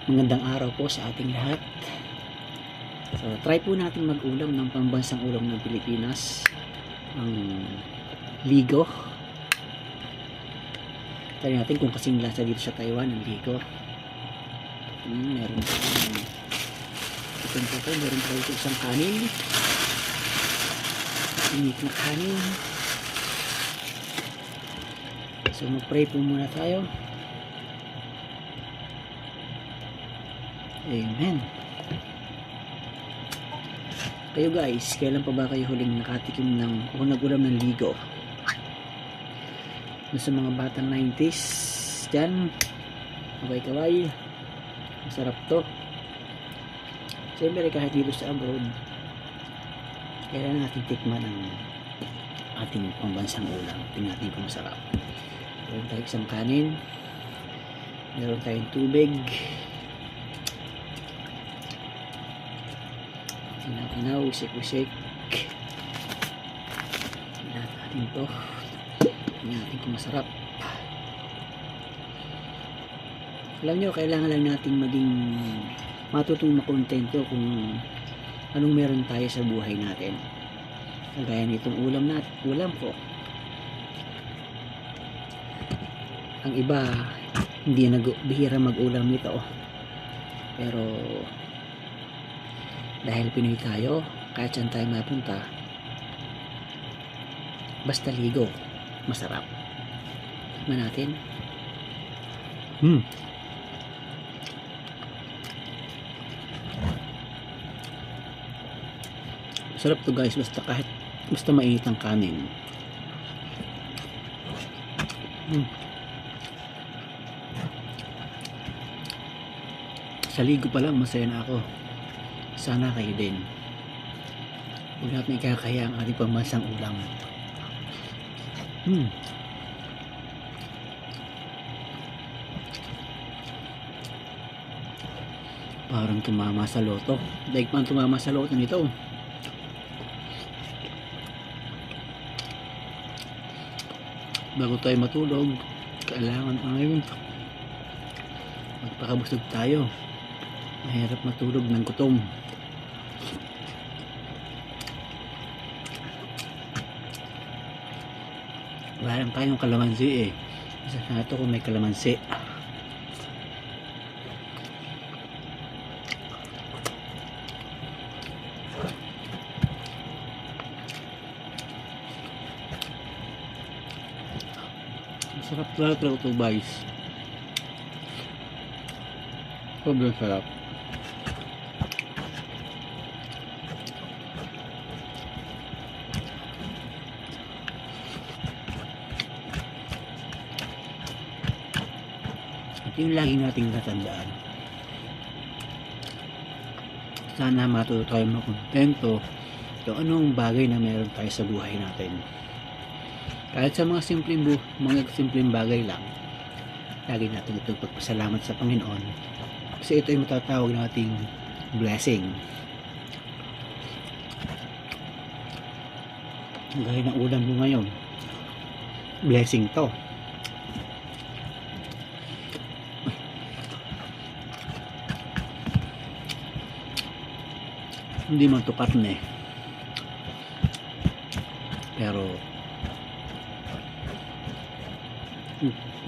Magandang araw po sa ating lahat. So, try po natin mag-ulam ng pambansang ulam ng Pilipinas, ang ligo. Try natin kung kasing lasa dito sa Taiwan ang ligo. Meron po meron po ito isang kanin, init na kanin. So mag-pray po muna tayo. Amen. Kayo guys, kailan pa ba kayo huling nakatikim ng o nag-ulam ng ligo? Sa mga batang 90s dyan, kaway-kaway, masarap to. Siyempre kahit dito sa abroad, kailangan natin tikman ang ating pambansang ulam. Tingnan natin kung masarap. Meron tayong isang kanin, meron tayong tubig, inaw, usik-usik. Tingnan natin to. Tingnan natin kung masarap. Alam nyo, kailangan lang natin maging matutong makontento kung anong meron tayo sa buhay natin. Kagaya nitong ulam ko. Ang iba, hindi bihira mag-ulam nito. Pero dahil Pinoy tayo, kahit saan tayo mapunta, basta ligo, masarap. Tikman natin. Masarap to guys, basta mainit ang kanin. Sa ligo pa lang masaya na ako. Sana kayo din. Huwag natin ikakaya ang ating pambansang ulam. Parang tumama sa loto. Daig pa tumama sa loto nito. Bago tayo matulog, kailangan pa ngayon magpakabusog tayo. Mahirap matulog ng gutom. Wala lang tayong kalamansi eh. Isa na ito kung may kalamansi. Masarap talaga ito guys. Sobrang sarap. Yung lagi nating natandaan, sana matuto tayo makontento kung anong bagay na meron tayo sa buhay natin. Kahit sa mga simpleng bagay lang, lagi natin ito pagpasalamat sa Panginoon kasi ito ay matatawag nating blessing. Gaya ng ulam mo ngayon, blessing to. Hindi man to karne, pero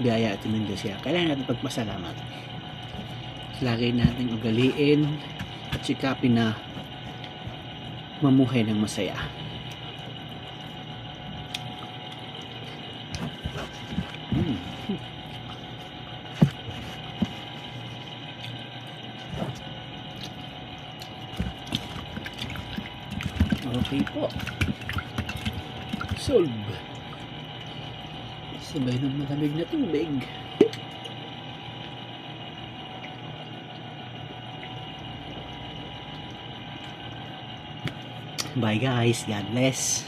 biyaya at ng Diyos siya. Kailangan natin pagpasalamat. Lagi natin ugaliin at sikapin na mamuhay ng masaya. Okay po. Solve. Sabay ng malamig na tubig. Bye guys. God bless.